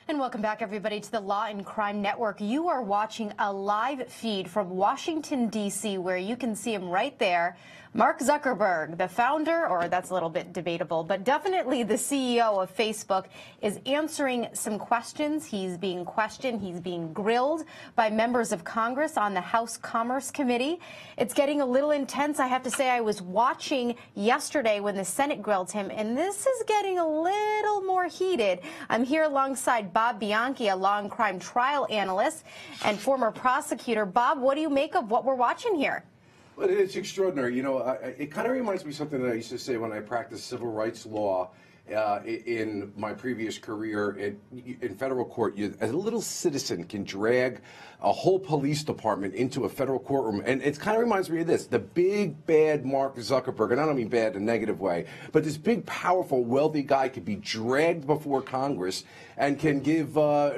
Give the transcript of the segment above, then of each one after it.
And welcome back, everybody, to the Law and Crime Network. You are watching a live feed from Washington, D.C., where you can see him right there. Mark Zuckerberg, the founder, or that's a little bit debatable, but definitely the CEO of Facebook, is answering some questions. He's being questioned. He's being grilled by members of Congress on the House Commerce Committee. It's getting a little intense. I have to say, I was watching yesterday when the Senate grilled him, and this is getting a little more heated. I'm here alongside Bob Bianchi, a Law&Crime trial analyst and former prosecutor. Bob, what do you make of what we're watching here? Well, it's extraordinary. You know, it kind of reminds me of something that I used to say when I practiced civil rights law in my previous career in federal court. A little citizen can drag a whole police department into a federal courtroom. And it kind of reminds me of this, the big, bad Mark Zuckerberg, and I don't mean bad in a negative way, but this big, powerful, wealthy guy could be dragged before Congress and can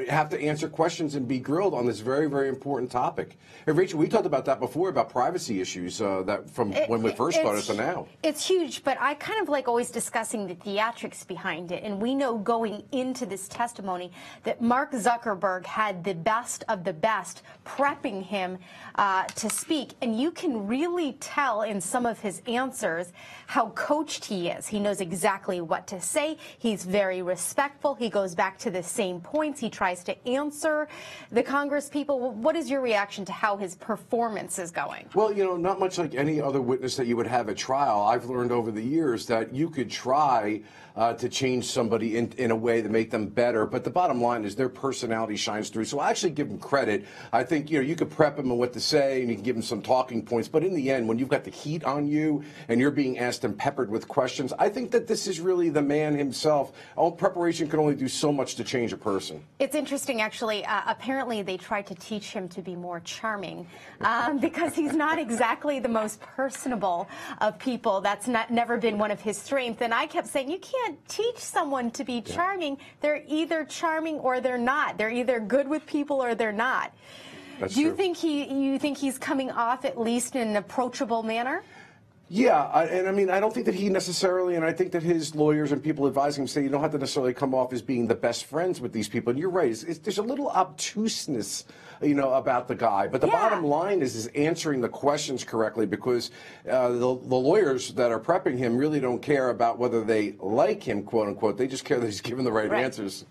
have to answer questions and be grilled on this very, very important topic. Hey, Rachel, we talked about that before, about privacy issues when we first started to now. It's huge, but I kind of like always discussing the theatrics behind it. And we know going into this testimony that Mark Zuckerberg had the best of the best prepping him to speak. And you can really tell in some of his answers how coached he is. He knows exactly what to say. He's very respectful. He goes back to the same points. He tries to answer the Congress people. What is your reaction to how his performance is going? Well, you know, not much like any other witness that you would have at trial. I've learned over the years that you could try to change somebody in a way to make them better, but the bottom line is their personality shines through. So I actually give them credit. I think, you know, you could prep them on what to say and you can give them some talking points, but in the end, when you've got the heat on you and you're being asked and peppered with questions, I think that this is really the man himself. All preparation can only do so much to change a person. It's interesting, actually. Apparently, they tried to teach him to be more charming because he's not exactly the most personable of people. That's never been one of his strengths. And I kept saying, you can't teach someone to be charming. They're either charming or they're not. They're either good with people or they're not. That's Do you true. think he's coming off at least in an approachable manner? Yeah, and I mean, I don't think that he necessarily, and I think that his lawyers and people advising him say you don't have to necessarily come off as being the best friends with these people. And you're right, there's a little obtuseness, you know, about the guy. But the bottom line is answering the questions correctly, because the lawyers that are prepping him really don't care about whether they like him, quote unquote. They just care that he's giving the right answers.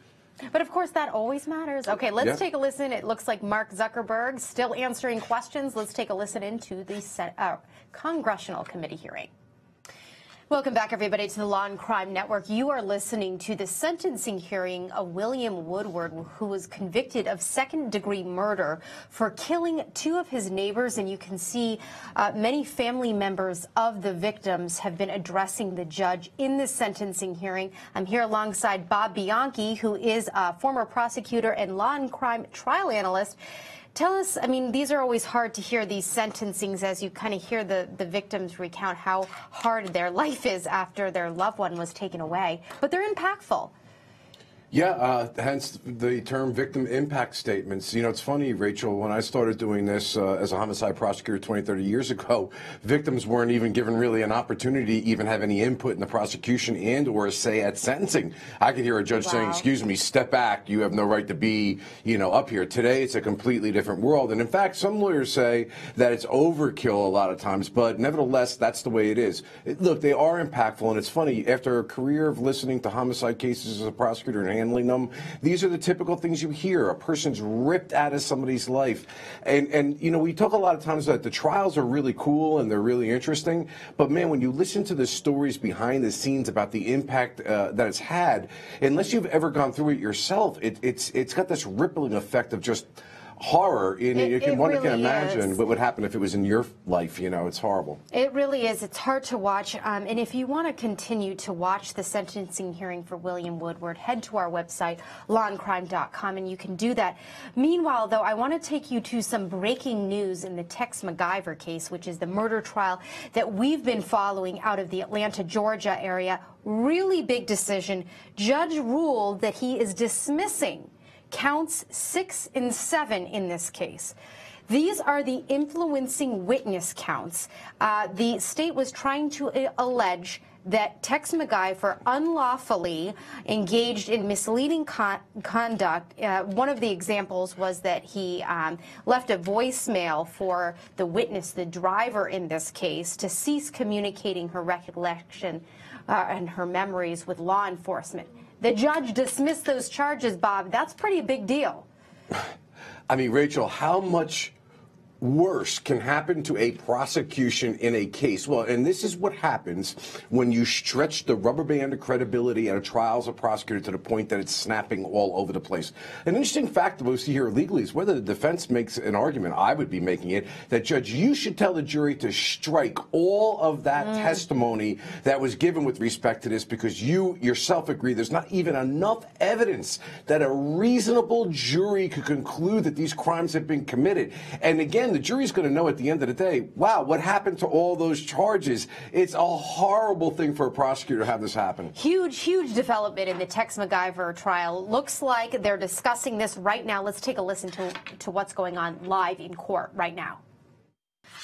But of course, that always matters. Okay, let's take a listen. It looks like Mark Zuckerberg still answering questions. Let's take a listen into the Congressional Committee hearing. Welcome back, everybody, to the Law and Crime Network. You are listening to the sentencing hearing of William Woodward, who was convicted of second-degree murder for killing two of his neighbors. And you can see many family members of the victims have been addressing the judge in this sentencing hearing. I'm here alongside Bob Bianchi, who is a former prosecutor and Law and Crime trial analyst. Tell us, I mean, these are always hard to hear, these sentencings, as you kind of hear the victims recount how hard their life is after their loved one was taken away. But they're impactful. Yeah, hence the term victim impact statements. You know, it's funny, Rachel, when I started doing this as a homicide prosecutor 20, 30 years ago, victims weren't even given really an opportunity to even have any input in the prosecution and or say at sentencing. I could hear a judge saying, excuse me, step back, you have no right to be, you know, up here. Today, it's a completely different world. And in fact, some lawyers say that it's overkill a lot of times, but nevertheless, that's the way it is. Look, they are impactful, and it's funny, after a career of listening to homicide cases as a prosecutor and handling them, these are the typical things you hear. A person's ripped out of somebody's life. And you know, we talk a lot of times that the trials are really cool and they're really interesting, but man, when you listen to the stories behind the scenes about the impact that it's had, unless you've ever gone through it yourself, it's got this rippling effect of just horror. One can imagine what would happen if it was in your life. You know, it's horrible. It really is. It's hard to watch. And if you want to continue to watch the sentencing hearing for William Woodward, head to our website, lawandcrime.com, and you can do that. Meanwhile, though, I want to take you to some breaking news in the Tex McIver case, which is the murder trial that we've been following out of the Atlanta, Georgia area. Really big decision. Judge ruled that he is dismissing counts 6 and 7 in this case. These are the influencing witness counts. The state was trying to allege that Tex McIver unlawfully engaged in misleading conduct. One of the examples was that he left a voicemail for the witness, the driver in this case, to cease communicating her recollection and her memories with law enforcement. The judge dismissed those charges, Bob. That's pretty big deal. I mean, Rachel, how much worse can happen to a prosecution in a case? Well, and this is what happens when you stretch the rubber band of credibility at a trial as a prosecutor to the point that it's snapping all over the place. An interesting fact that we see here legally is whether the defense makes an argument, I would be making it, that, Judge, you should tell the jury to strike all of that testimony that was given with respect to this, because you yourself agree there's not even enough evidence that a reasonable jury could conclude that these crimes have been committed. And again, the jury's going to know at the end of the day, wow, what happened to all those charges? It's a horrible thing for a prosecutor to have this happen. Huge, huge development in the Tex McIver trial. Looks like they're discussing this right now. Let's take a listen to what's going on live in court right now.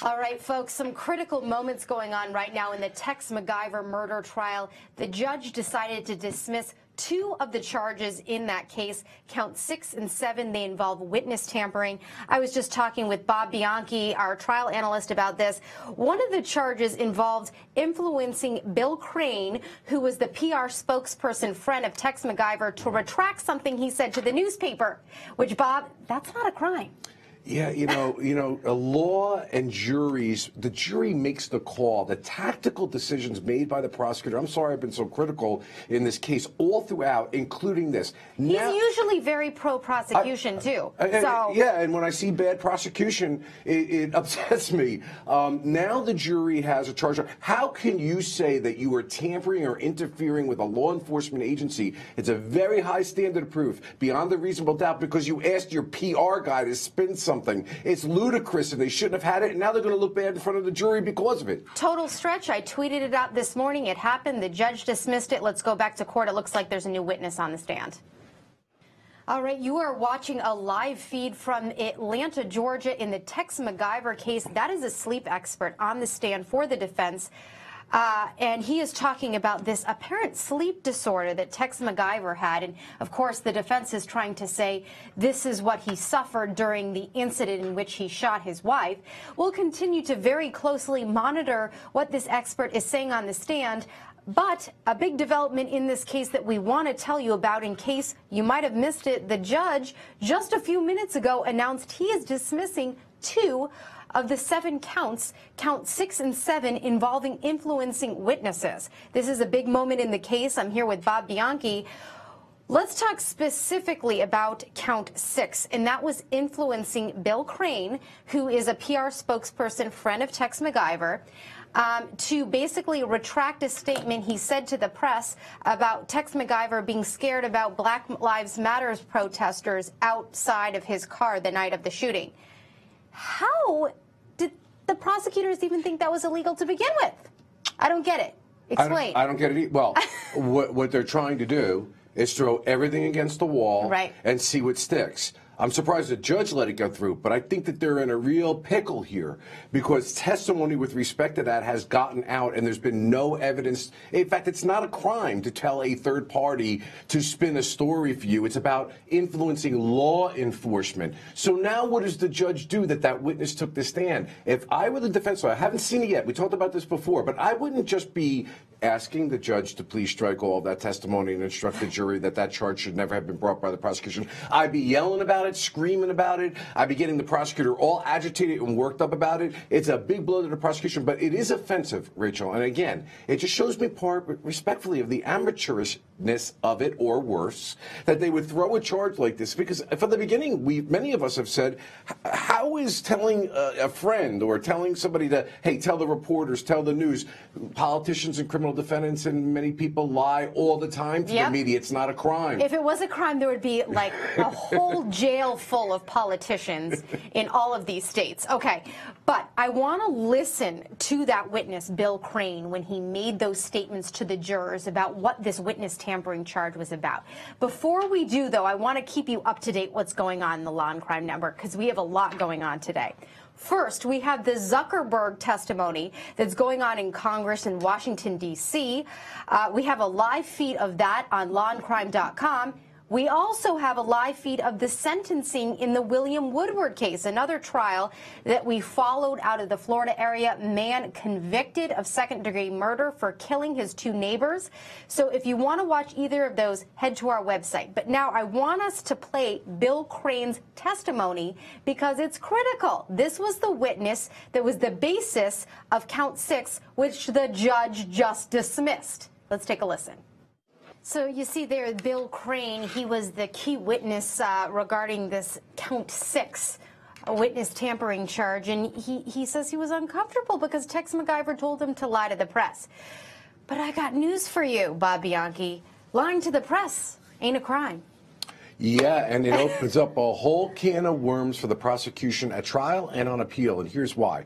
All right, folks, some critical moments going on right now in the Tex McIver murder trial. The judge decided to dismiss 2 of the charges in that case. Count 6 and 7, they involve witness tampering. I was just talking with Bob Bianchi, our trial analyst, about this. One of the charges involved influencing Bill Crane, who was the PR spokesperson friend of Tex McIver, to retract something he said to the newspaper, which, Bob, that's not a crime. Yeah, you know, a law and juries, the jury makes the call. The tactical decisions made by the prosecutor, I'm sorry I've been so critical in this case, all throughout, including this. He's usually very pro-prosecution, too. Yeah, and when I see bad prosecution, it upsets me. Now the jury has a charge. How can you say that you are tampering or interfering with a law enforcement agency? It's a very high standard of proof, beyond a reasonable doubt, because you asked your PR guy to spin something. It's ludicrous, and they shouldn't have had it, and now they're going to look bad in front of the jury because of it. Total stretch. I tweeted it out this morning. It happened. The judge dismissed it. Let's go back to court. It looks like there's a new witness on the stand. All right, you are watching a live feed from Atlanta, Georgia, in the Tex McIver case. That is a sleep expert on the stand for the defense. And he is talking about this apparent sleep disorder that Tex McIver had. And, of course, the defense is trying to say this is what he suffered during the incident in which he shot his wife. We'll continue to very closely monitor what this expert is saying on the stand. But a big development in this case that we want to tell you about, in case you might have missed it, the judge just a few minutes ago announced he is dismissing 2 of the 7 counts, count 6 and 7, involving influencing witnesses. This is a big moment in the case. I'm here with Bob Bianchi. Let's talk specifically about count 6, and that was influencing Bill Crane, who is a PR spokesperson, friend of Tex McIver, to basically retract a statement he said to the press about Tex McIver being scared about Black Lives Matter protesters outside of his car the night of the shooting. How did the prosecutors even think that was illegal to begin with? I don't get it. Explain. I don't get it either. Well, what they're trying to do is throw everything against the wall and see what sticks. I'm surprised the judge let it go through, but I think that they're in a real pickle here because testimony with respect to that has gotten out and there's been no evidence. In fact, it's not a crime to tell a third party to spin a story for you. It's about influencing law enforcement. So now what does the judge do that witness took the stand? If I were the defense lawyer, I haven't seen it yet. We talked about this before, but I wouldn't just be asking the judge to please strike all of that testimony and instruct the jury that charge should never have been brought by the prosecution. I'd be yelling about it, screaming about it. I'd be getting the prosecutor all agitated and worked up about it. It's a big blow to the prosecution, but it is offensive, Rachel. And again, it just shows me respectfully of the amateurishness of it, or worse, that they would throw a charge like this. Because from the beginning, many of us have said, how is telling a friend or telling somebody to, hey, tell the reporters, tell the news, politicians and criminal defendants and many people lie all the time to the media. It's not a crime. If it was a crime, there would be like a whole jail full of politicians in all of these states. Okay, but I want to listen to that witness, Bill Crane, when he made those statements to the jurors about what this witness tampering charge was about. Before we do, though, I want to keep you up to date what's going on in the Law and Crime Network because we have a lot going on today. First, we have the Zuckerberg testimony that's going on in Congress in Washington, D.C. We have a live feed of that on lawandcrime.com. We also have a live feed of the sentencing in the William Woodward case, another trial that we followed out of the Florida area. Man convicted of second-degree murder for killing his two neighbors. So if you want to watch either of those, head to our website. But now I want us to play Bill Crane's testimony because it's critical. This was the witness that was the basis of count 6, which the judge just dismissed. Let's take a listen. So you see there, Bill Crane, he was the key witness regarding this count 6, a witness tampering charge, and he says he was uncomfortable because Tex McIver told him to lie to the press. But I got news for you, Bob Bianchi. Lying to the press ain't a crime. Yeah, and it opens up a whole can of worms for the prosecution at trial and on appeal, and here's why.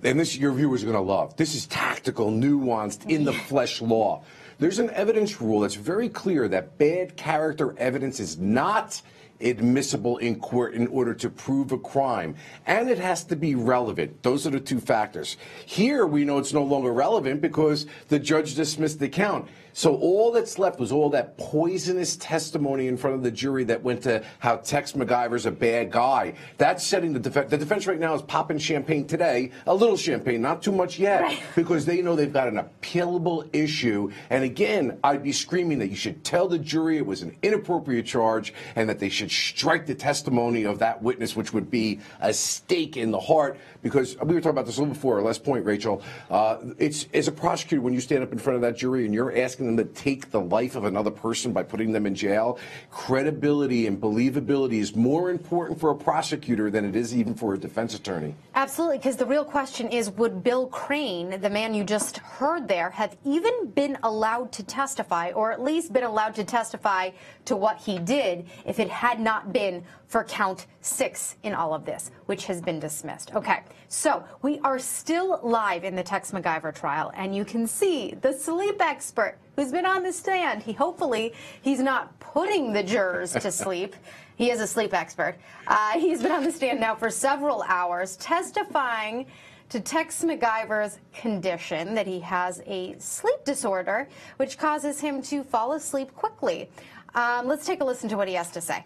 And this your viewers are going to love. This is tactical, nuanced, in the flesh law. There's an evidence rule that's very clear that bad character evidence is not admissible in court in order to prove a crime, and it has to be relevant. Those are the two factors. Here we know it's no longer relevant because the judge dismissed the count. So all that's left was all that poisonous testimony in front of the jury that went to how Tex McIver's a bad guy. That's setting the defense. The defense right now is popping champagne today, a little champagne, not too much yet, right, because they know they've got an appealable issue. And again, I'd be screaming that you should tell the jury it was an inappropriate charge and that they should strike the testimony of that witness, which would be a stake in the heart. Because we were talking about this a little before, our last point, Rachel. It's as a prosecutor, when you stand up in front of that jury and you're asking them to take the life of another person by putting them in jail, credibility and believability is more important for a prosecutor than it is even for a defense attorney. Absolutely, because the real question is, would Bill Crane, the man you just heard there, have even been allowed to testify, or at least been allowed to testify to what he did if it had not been for count 6 in all of this, which has been dismissed? Okay, so we are still live in the Tex McIver trial, and you can see the sleep expert who's been on the stand. Hopefully he's not putting the jurors to sleep. He is a sleep expert. He's been on the stand now for several hours testifying to Tex McIver's condition, that he has a sleep disorder which causes him to fall asleep quickly. Let's take a listen to what he has to say.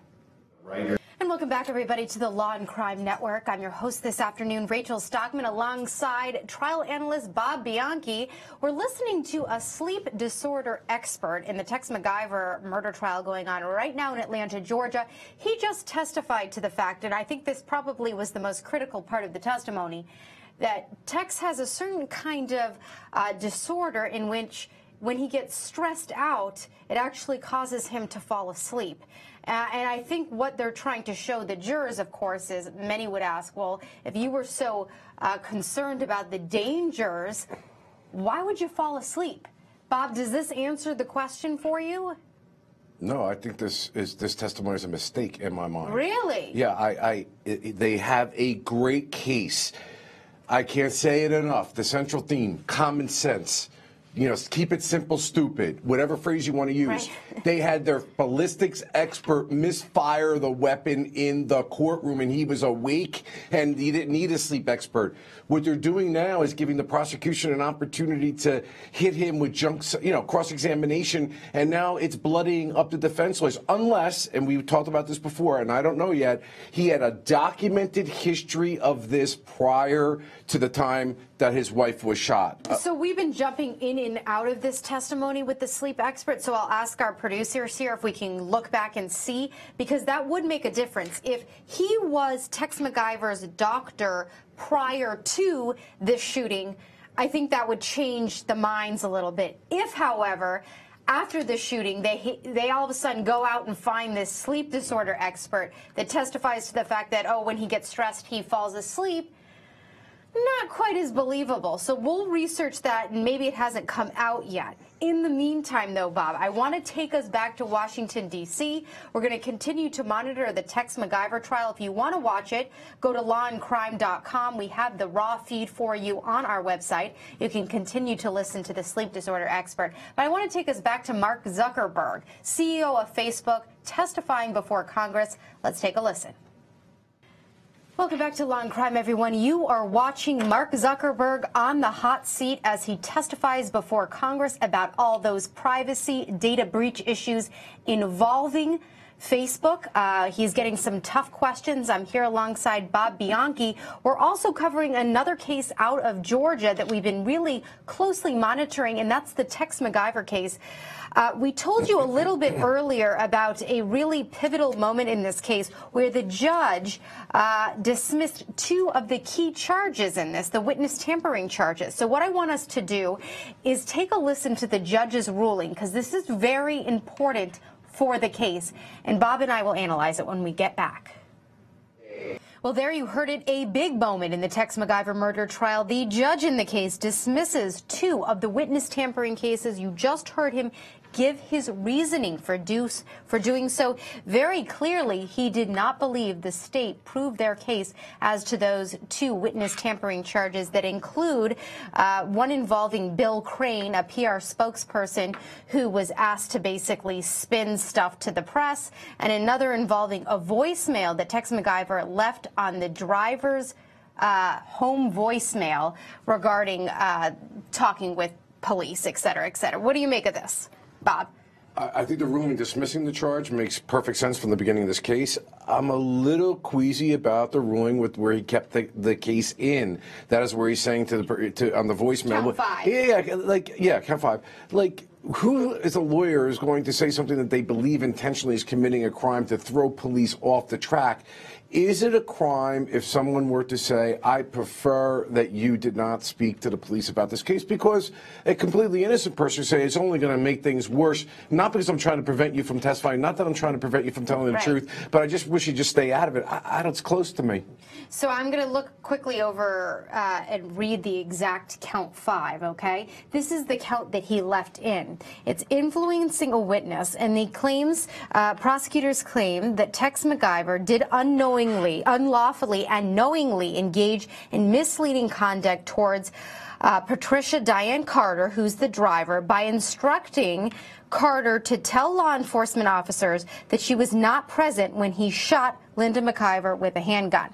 Right. And welcome back, everybody, to the Law and Crime Network. I'm your host this afternoon, Rachel Stockman, alongside trial analyst Bob Bianchi. We're listening to a sleep disorder expert in the Tex McIver murder trial going on right now in Atlanta, Georgia. He just testified to the fact, and I think this probably was the most critical part of the testimony, that Tex has a certain kind of disorder in which, when he gets stressed out, it actually causes him to fall asleep. And I think what they're trying to show the jurors, of course, is many would ask, well, if you were so concerned about the dangers, why would you fall asleep? Bob, does this answer the question for you? No, I think this testimony is a mistake in my mind. Really? Yeah, they have a great case. I can't say it enough. The central theme, common sense. You know, keep it simple, stupid, whatever phrase you want to use. Right. They had their ballistics expert misfire the weapon in the courtroom, and he was awake, and he didn't need a sleep expert. What they're doing now is giving the prosecution an opportunity to hit him with cross-examination, and now it's bloodying up the defense lawyers. Unless, and we've talked about this before, and I don't know yet, he had a documented history of this prior to the time that his wife was shot. So we've been jumping in and out of this testimony with the sleep expert, so I'll ask our producers here if we can look back and see, because that would make a difference. If he was Tex McIver's doctor prior to this shooting, I think that would change the minds a little bit. If, however, after the shooting, they all of a sudden go out and find this sleep disorder expert that testifies to the fact that, oh, when he gets stressed, he falls asleep, not quite as believable. So we'll research that, and maybe it hasn't come out yet. In the meantime, though, Bob, I want to take us back to Washington, D.C. We're going to continue to monitor the Tex McIver trial. If you want to watch it, go to lawandcrime.com. We have the raw feed for you on our website. You can continue to listen to the sleep disorder expert. But I want to take us back to Mark Zuckerberg, CEO of Facebook, testifying before Congress. Let's take a listen. Welcome back to Law and Crime, everyone. You are watching Mark Zuckerberg on the hot seat as he testifies before Congress about all those privacy data breach issues involving Facebook. He's getting some tough questions. I'm here alongside Bob Bianchi. We're also covering another case out of Georgia that we've been really closely monitoring, and that's the Tex McIver case. We told you a little bit earlier about a really pivotal moment in this case where the judge dismissed two of the key charges in this, the witness tampering charges. So what I want us to do is take a listen to the judge's ruling, because this is very important for the case, and Bob and I will analyze it when we get back. Well, there you heard it, a big moment in the Tex McIver murder trial. The judge in the case dismisses two of the witness tampering cases. You just heard him give his reasoning for doing so. Very clearly, he did not believe the state proved their case as to those two witness tampering charges that include one involving Bill Crane, a PR spokesperson who was asked to basically spin stuff to the press, and another involving a voicemail that Tex McIver left on the driver's home voicemail regarding talking with police, et cetera, et cetera. What do you make of this, Bob? I think the ruling dismissing the charge makes perfect sense from the beginning of this case. I'm a little queasy about the ruling with where he kept the case in. That is where he's saying on the voicemail. Count five. Count five. Like, who as a lawyer is going to say something that they believe intentionally is committing a crime to throw police off the track? Is it a crime if someone were to say, I prefer that you did not speak to the police about this case, because a completely innocent person would say it's only going to make things worse, not because I'm trying to prevent you from testifying, not that I'm trying to prevent you from telling the truth, but I just wish you'd just stay out of it. It's close to me. So I'm going to look quickly over and read the exact count five, okay? This is the count that he left in. It's influencing a witness, and the claims, prosecutors claim that Tex McIver did unlawfully and knowingly engage in misleading conduct towards Patricia Diane Carter, who's the driver, by instructing Carter to tell law enforcement officers that she was not present when he shot Linda McIver with a handgun,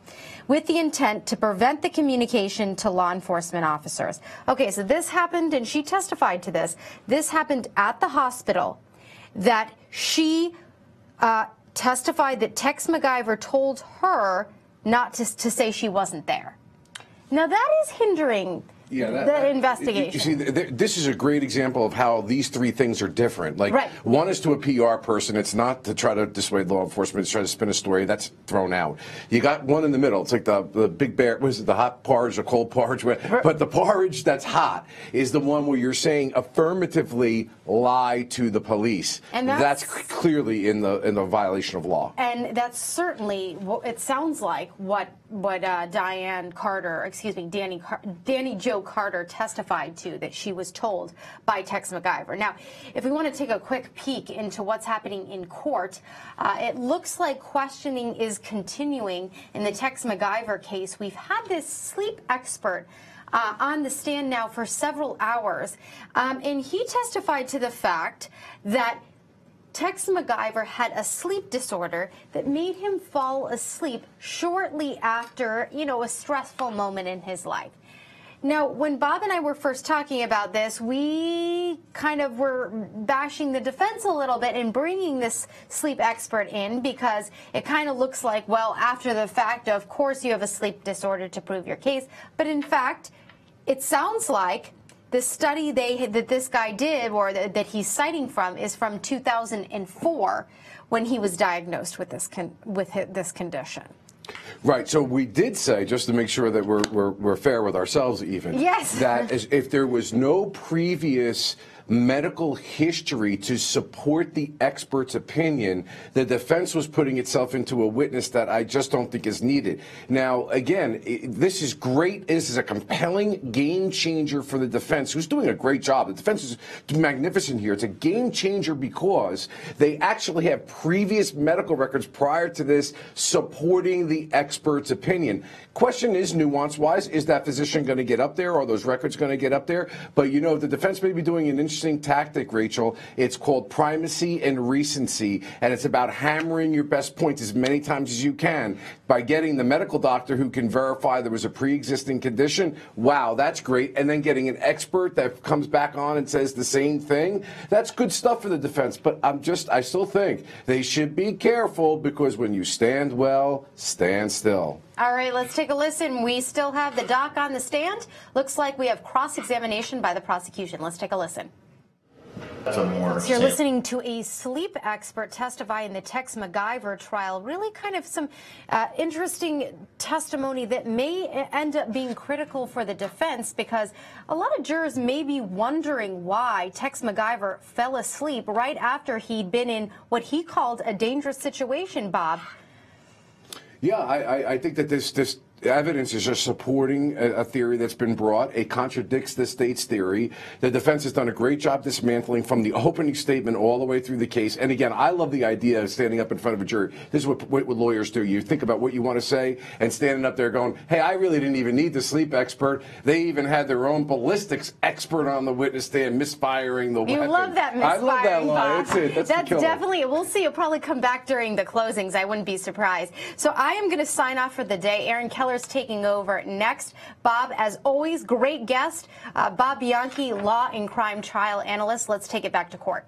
with the intent to prevent the communication to law enforcement officers. Okay, so this happened, and she testified to this. This happened at the hospital, that she testified that Tex McIver told her not to say she wasn't there. Now that is hindering the investigation. You see, this is a great example of how these three things are different. Like, one is to a PR person. It's not to try to dissuade law enforcement. It's try to spin a story. That's thrown out. You got one in the middle. It's like the big bear. Was it the hot porridge or cold porridge? But the porridge that's hot is the one where you're saying affirmatively lie to the police. And that's clearly in the violation of law. And that's certainly, it sounds like what Danny Jo Carter testified to, that she was told by Tex McIver. Now, if we want to take a quick peek into what's happening in court, it looks like questioning is continuing in the Tex McIver case. We've had this sleep expert on the stand now for several hours, and he testified to the fact that Tex McIver had a sleep disorder that made him fall asleep shortly after, a stressful moment in his life. Now, when Bob and I were first talking about this, we kind of were bashing the defense a little bit and bringing this sleep expert in, because it kind of looks like, well, after the fact, of course you have a sleep disorder to prove your case. But in fact, it sounds like the study that this guy did, or that he's citing from, is from 2004, when he was diagnosed with this condition. Right. So we did say, just to make sure that we're fair with ourselves even, that if there was no previous medical history to support the expert's opinion, the defense was putting itself into a witness that I just don't think is needed. Now, again, this is great. This is a compelling game changer for the defense, who's doing a great job. The defense is magnificent here. It's a game changer because they actually have previous medical records prior to this supporting the expert's opinion. Question is, nuance-wise, is that physician going to get up there? Are those records going to get up there? But, the defense may be doing an interesting tactic, Rachel. It's called primacy and recency, and it's about hammering your best points as many times as you can by getting the medical doctor who can verify there was a pre-existing condition. Wow, that's great. And then getting an expert that comes back on and says the same thing. That's good stuff for the defense. But I still think they should be careful, because when you stand well, stand still. All right, let's take a listen. We still have the doc on the stand. Looks like we have cross-examination by the prosecution. Let's take a listen. So you're listening to a sleep expert testify in the Tex McIver trial. Really kind of some interesting testimony that may end up being critical for the defense, because a lot of jurors may be wondering why Tex McIver fell asleep right after he'd been in what he called a dangerous situation, Bob. Yeah, I think that this evidence is just supporting a theory that's been brought. It contradicts the state's theory. The defense has done a great job dismantling from the opening statement all the way through the case. And again, I love the idea of standing up in front of a jury. This is what lawyers do. You think about what you want to say and standing up there going, hey, I really didn't even need the sleep expert. They even had their own ballistics expert on the witness stand misfiring the weapon. You love that misfiring, I love that line. Bob. That's definitely, we'll see. It'll probably come back during the closings. I wouldn't be surprised. So I am going to sign off for the day. Aaron Keller's taking over next. Bob, as always, great guest. Bob Bianchi, Law and Crime trial analyst. Let's take it back to court.